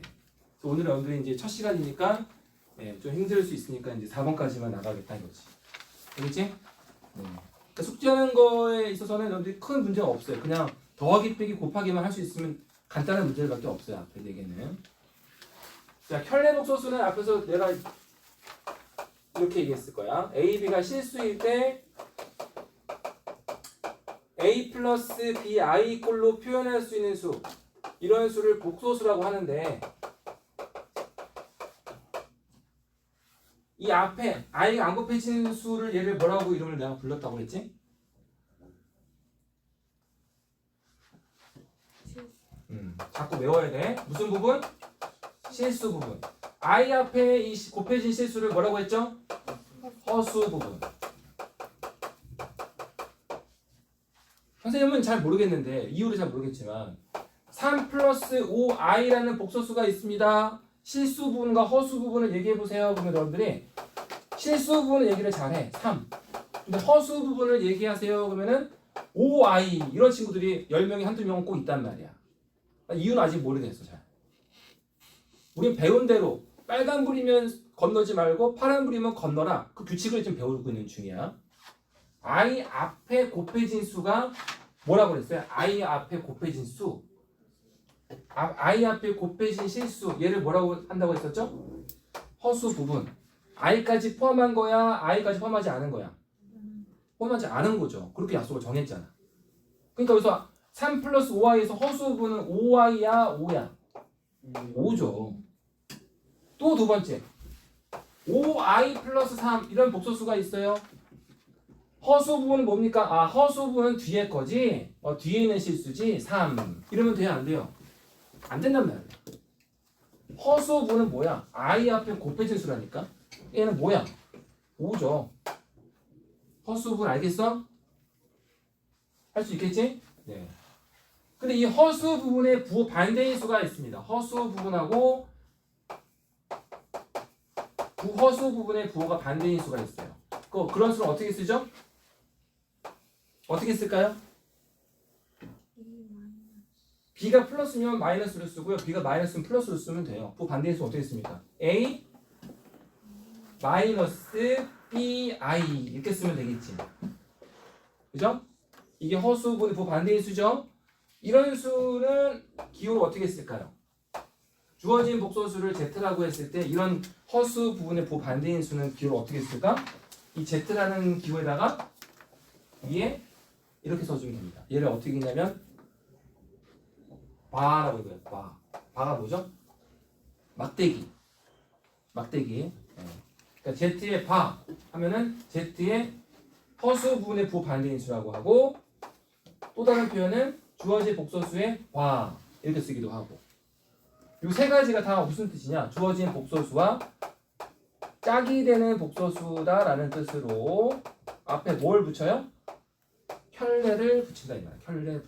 그래서 오늘 여러분들이 이제 첫 시간이니까 좀 힘들 수 있으니까 이제 4번까지만 나가겠다는 거지. 알겠지? 네. 그러니까 숙제하는 거에 있어서는 여러분들이 큰 문제가 없어요. 그냥 더하기 빼기 곱하기만 할 수 있으면 간단한 문제들밖에 없어요. 앞에 4개는. 자, 켤레독소수는 앞에서 내가 이렇게 얘기했을 거야. A, B가 실수일 때 A 플러스 B, I 꼴로 표현할 수 있는 수, 이런 수를 복소수라고 하는데 이 앞에 I가 안 곱해진 수를 얘를 뭐라고 이름을 내가 불렀다고 그랬지? 자꾸 외워야 돼. 무슨 부분? 실수 부분. I 앞에 이 곱해진 실수를 뭐라고 했죠? 허수 부분. 선생님은 잘 모르겠는데 이유를 잘 모르겠지만 3 플러스 5i라는 복소수가 있습니다. 실수 부분과 허수 부분을 얘기해 보세요. 그러면 여러분들이 실수 부분을 얘기를 잘해. 3. 근데 허수 부분을 얘기하세요. 그러면은 5i 이런 친구들이 10명이 한두 명은 꼭 있단 말이야. 이유는 아직 모르겠어. 잘. 우린 배운 대로 빨간불이면 건너지 말고 파란불이면 건너라. 그 규칙을 지금 배우고 있는 중이야. I 앞에 곱해진 수가 뭐라고 그랬어요? I 앞에 곱해진 수. I 앞에 곱해진 실수. 얘를 뭐라고 한다고 했었죠? 허수 부분. I까지 포함한 거야? I까지 포함하지 않은 거야? 포함하지 않은 거죠. 그렇게 약속을 정했잖아. 그러니까 여기서 3 플러스 5i에서 허수 부분은 5i야? 5야? 5죠. 또 두 번째. 5i 플러스 3 이런 복소수가 있어요. 허수 부분은 뭡니까? 허수 부분은 뒤에 거지. 뒤에 있는 실수지. 3. 이러면 돼요, 안 돼요? 안 된단 말이야. 허수 부분은 뭐야? I 앞에 곱해진 수라니까. 얘는 뭐야? 5죠. 허수 부분 알겠어? 할 수 있겠지? 네. 근데 이 허수 부분에 반대인 수가 있습니다. 허수 부분하고 부허수 부분에 부호가 반대인 수가 있어요. 그런 수는 어떻게 쓰죠? 어떻게 쓸까요? B가 플러스면 마이너스를 쓰고요. B가 마이너스면 플러스를 쓰면 돼요. 부 반대인 수 어떻게 씁니까? A 마이너스 BI 이렇게 쓰면 되겠지. 그죠? 이게 허수 부분의 부 반대인 수죠? 이런 수는 기호를 어떻게 쓸까요? 주어진 복소수를 Z라고 했을 때 이런 허수 부분의 부 반대인 수는 기호를 어떻게 쓸까? 이 z라는 기호에다가 위에 이렇게 써주면 됩니다. 얘를 어떻게 읽냐면 바라고 읽어요. 바가 뭐죠? 막대기. 네. 그러니까 z의 바 하면은 z의 허수 부분의 부반대인수라고 하고, 또 다른 표현은 주어진 복소수의 바 이렇게 쓰기도 하고. 이 세 가지가 다 무슨 뜻이냐? 주어진 복소수와 짝이 되는 복소수다라는 뜻으로 앞에 뭘 붙여요? 켤레를 붙인다 이 말이야.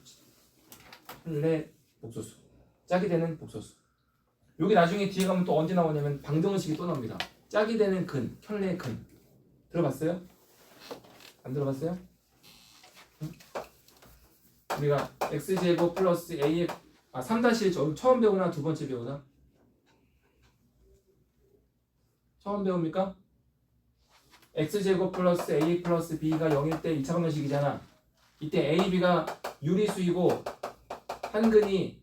켤레 복소수. 짝이 되는 복소수. 여기 나중에 뒤에 가면 또 언제 나오냐면 방정식이 또 나옵니다. 짝이 되는 근, 켤레 근. 들어봤어요? 안 들어봤어요? 응? 우리가 x제곱 플러스 a의 3-1 처음 배우나 두 번째 배우나? 처음 배웁니까? x제곱 플러스 a 플러스 b가 0일 때 2차 방정식이잖아. 이때 a, b가 유리수이고 한근이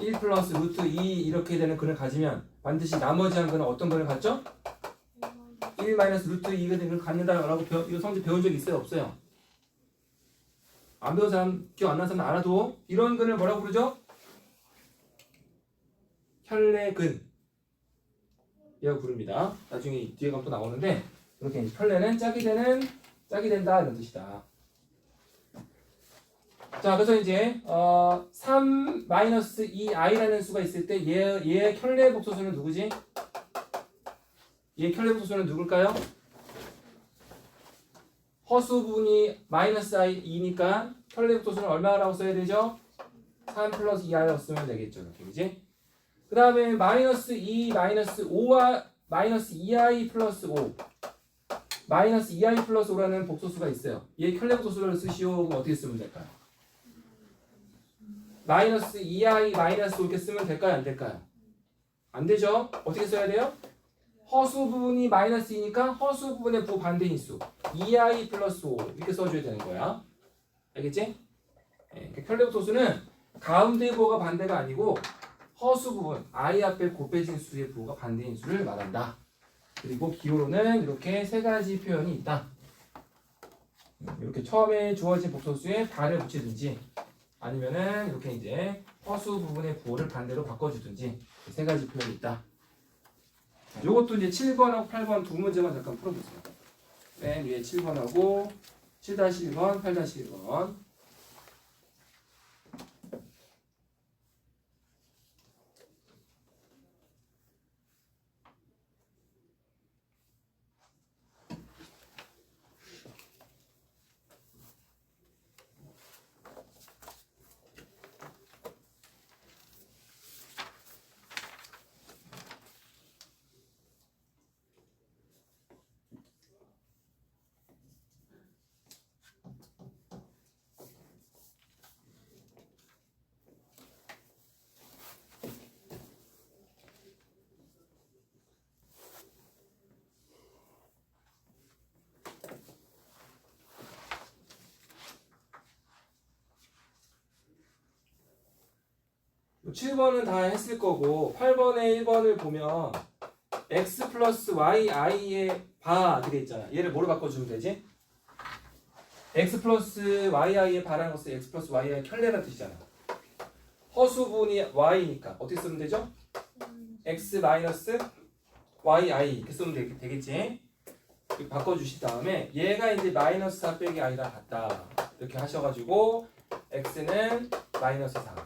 1 플러스 루트 2 이렇게 되는 근을 가지면 반드시 나머지 한 근은 어떤 근을 갖죠? 1 마이너스 루트 2가 되는 근을 갖는다라고 이거 성질 배운 적 있어요? 없어요? 안 배운 사람, 기억 안 나는 사람 알아도 이런 근을 뭐라고 부르죠? 켤레근 이라고 부릅니다. 나중에 뒤에 가면 또 나오는데 이렇게 켤레는 짝이 된다 이런 뜻이다. 자, 그래서 이제 3-2i라는 수가 있을 때 얘의 켤레 복소수는 누구지? 얘의 켤레 복소수는 누굴까요? 허수 부분이 마이너스 i니까 켤레 복소수는 얼마라고 써야 되죠? 3 플러스 2i라고 쓰면 되겠죠. 이렇게, 그지? 그 다음에 마이너스 2, 마이너스 5와 마이너스 2i 플러스 5 마이너스 2i 플러스 5라는 복소수가 있어요. 얘 켤레 복소수를 쓰시오. 그럼 어떻게 쓰면 될까요? 마이너스 2i 마이너스 5 이렇게 쓰면 될까요? 안 될까요? 안 되죠? 어떻게 써야 돼요? 허수 부분이 마이너스 2니까 허수 부분의 부반대인수 2i 플러스 5 이렇게 써줘야 되는 거야. 알겠지? 네, 켤레 복소수는 가운데 부호가 반대가 아니고 허수 부분 i 앞에 곱해진 수의 부호가 반대인 수를 말한다. 그리고 기호로는 이렇게 세 가지 표현이 있다. 이렇게 처음에 주어진 복소수에 발을 붙이든지 아니면은 이렇게 이제 허수 부분의 부호를 반대로 바꿔주든지 세 가지 표현이 있다. 이것도 이제 7번하고 8번 두 문제만 잠깐 풀어보세요. 맨 위에 7번하고 7-1번, 8-1번. 뭐 7번은 다 했을 거고 8번에 1번을 보면 x 플러스 yi의 바 되게 있잖아. 얘를 뭐로 바꿔주면 되지? x 플러스 yi의 바라는 것은 x 플러스 yi의 켤레라는 뜻이잖아. 허수분이 y니까 어떻게 쓰면 되죠? x 마이너스 yi 이렇게 쓰면 되겠지? 이렇게 바꿔주신 다음에 얘가 이제 마이너스 4 빼기 i랑 같다 이렇게 하셔가지고 x는 마이너스 4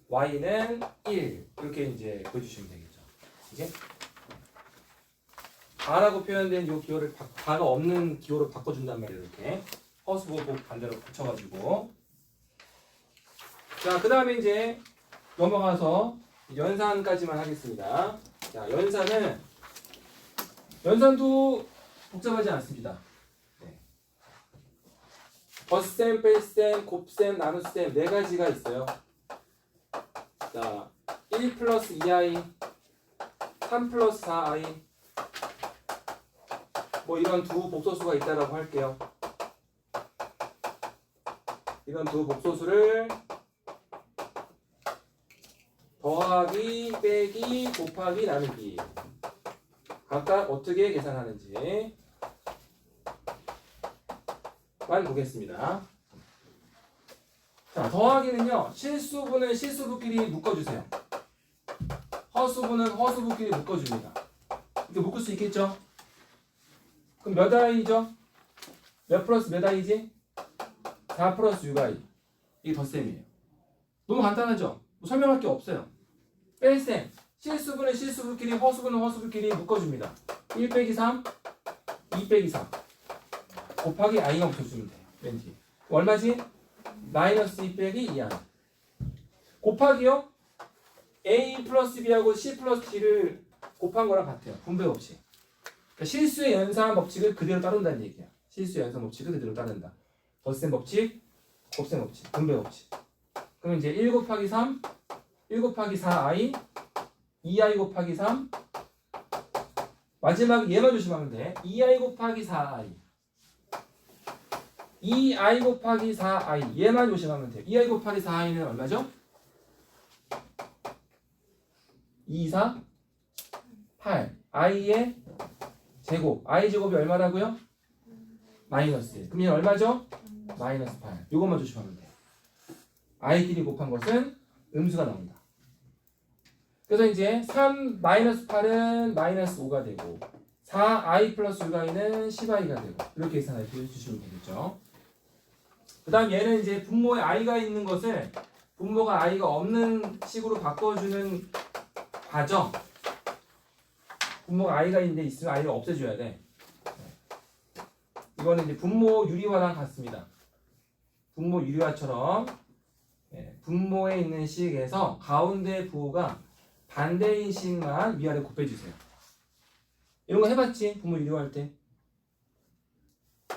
y는 1 이렇게 이제 보여주시면 되겠죠. 이제 바라고 표현된 이 기호를 바가 없는 기호로 바꿔준단 말이에요. 이렇게 허수보고 반대로 붙여가지고. 자, 그 다음에 이제 넘어가서 연산까지만 하겠습니다. 자, 연산도 복잡하지 않습니다. 네. 덧셈, 뺄셈, 곱셈, 나눗셈 네 가지가 있어요. 자, 1 플러스 2i, 3 플러스 4i 뭐 이런 두 복소수가 있다라고 할게요. 이런 두 복소수를 더하기, 빼기, 곱하기, 나누기 각각 어떻게 계산하는지 만 보겠습니다. 자, 더하기는요. 실수분은 실수분끼리 묶어주세요. 허수분은 허수분끼리 묶어줍니다. 이렇게 묶을 수 있겠죠? 그럼 몇 i죠? 몇 플러스 몇 i지? 4 플러스 6i. 이게 덧셈이에요. 너무 간단하죠? 뭐 설명할 게 없어요. 뺄셈. 실수분은 실수분끼리, 허수분은 허수분끼리 묶어줍니다. 1 빼기 3, 2 빼기 3. 곱하기 i가 붙여주면 돼요. 맨 뒤에. 얼마지? 마이너스 2 빼기 2i. 곱하기요? a 플러스 b하고 c 플러스 d를 곱한 거랑 같아요. 분배 법칙. 그러니까 실수의 연산 법칙을 그대로 따른다는 얘기야. 실수의 연산 법칙을 그대로 따른다. 덧셈 법칙, 곱셈 법칙, 분배 법칙. 그럼 이제 1 곱하기 3, 1 곱하기 4i, 2i 곱하기 3, 마지막 얘만 조심하면 돼. 2i 곱하기 4i, 2i 곱하기 4i 얘만 조심하면 돼. 2i 곱하기 4i는 얼마죠? 2, 4, 8. i의 제곱. i 제곱이 얼마라고요? 마이너스 1. 그럼 얘는 얼마죠? 마이너스 8. 요것만 조심하면 돼. i끼리 곱한 것은 음수가 나온다. 그래서 이제 3 마이너스 8은 마이너스 5가 되고 4i 플러스 6i는 10i가 되고 이렇게 계산해 주시면 되겠죠. 그 다음 얘는 이제 분모에 i가 있는 것을 분모가 i가 없는 식으로 바꿔주는 과정. 분모가 i가 있는데 있으면 i를 없애줘야 돼. 이거는 이제 분모 유리화랑 같습니다. 분모 유리화처럼 분모에 있는 식에서 가운데 부호가 반대인 식만 위아래 곱해주세요. 이런 거 해봤지? 분모 유리화할 때.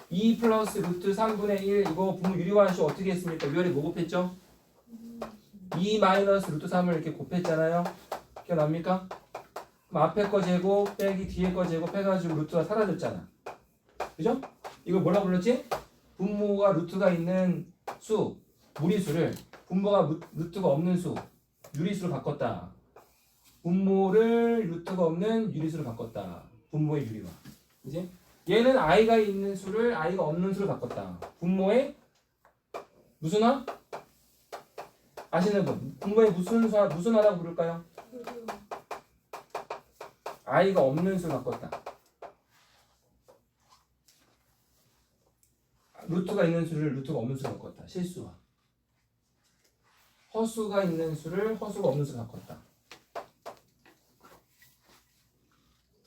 2 플러스 루트 3분의 1 이거 분모 유리화한 식 어떻게 했습니까? 위아래 뭐 곱했죠? 2 마이너스 루트 3을 이렇게 곱했잖아요. 기억납니까? 그럼 앞에 거 제곱 빼기 뒤에 거 제곱 해가지고 루트가 사라졌잖아. 그죠? 이걸 뭐라고 불렀지? 분모가 루트가 있는 수, 무리수를 분모가 루트가 없는 수, 유리수로 바꿨다. 분모를 루트가 없는 유리수로 바꿨다. 분모의 유리화. 그지? 얘는 i가 있는 수를 i가 없는 수로 바꿨다. 분모의 무슨 화? 아시는 분? 분모의 무슨 화라고 부를까요? i가 없는 수로 바꿨다. 루트가 있는 수를 루트가 없는 수로 바꿨다. 실수화. 허수가 있는 수를 허수가 없는 수로 바꿨다.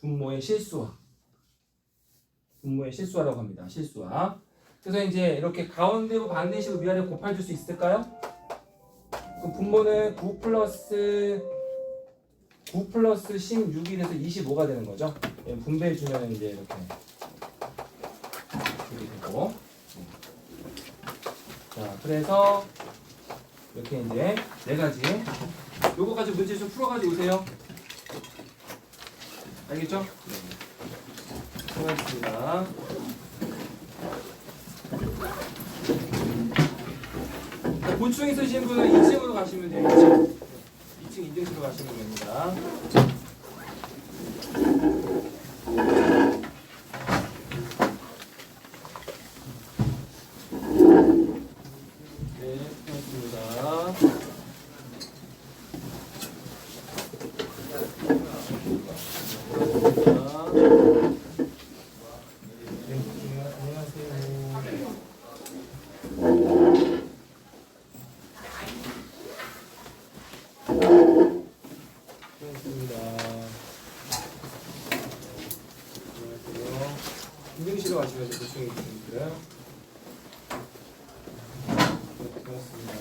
분모의 실수화. 분모의 실수화라고 합니다. 실수화. 그래서 이제 이렇게 가운데로 반대식으로 위아래 곱해줄 수 있을까요? 그럼 분모는 9 플러스 16이 돼서 25가 되는 거죠. 분배해 주면 이제 이렇게 되고. 자, 그래서 이렇게 이제 네 가지. 요거까지 문제 좀 풀어가지고 오세요. 알겠죠? 네. 수고하셨습니다. 곤충 있으신 분은 2층으로 가시면 돼요. 2층 인증실로 가시면 됩니다. 네, 수고하셨습니다. 인증실로 가시면 돼요. 고충이 있으니까. 고맙습니다.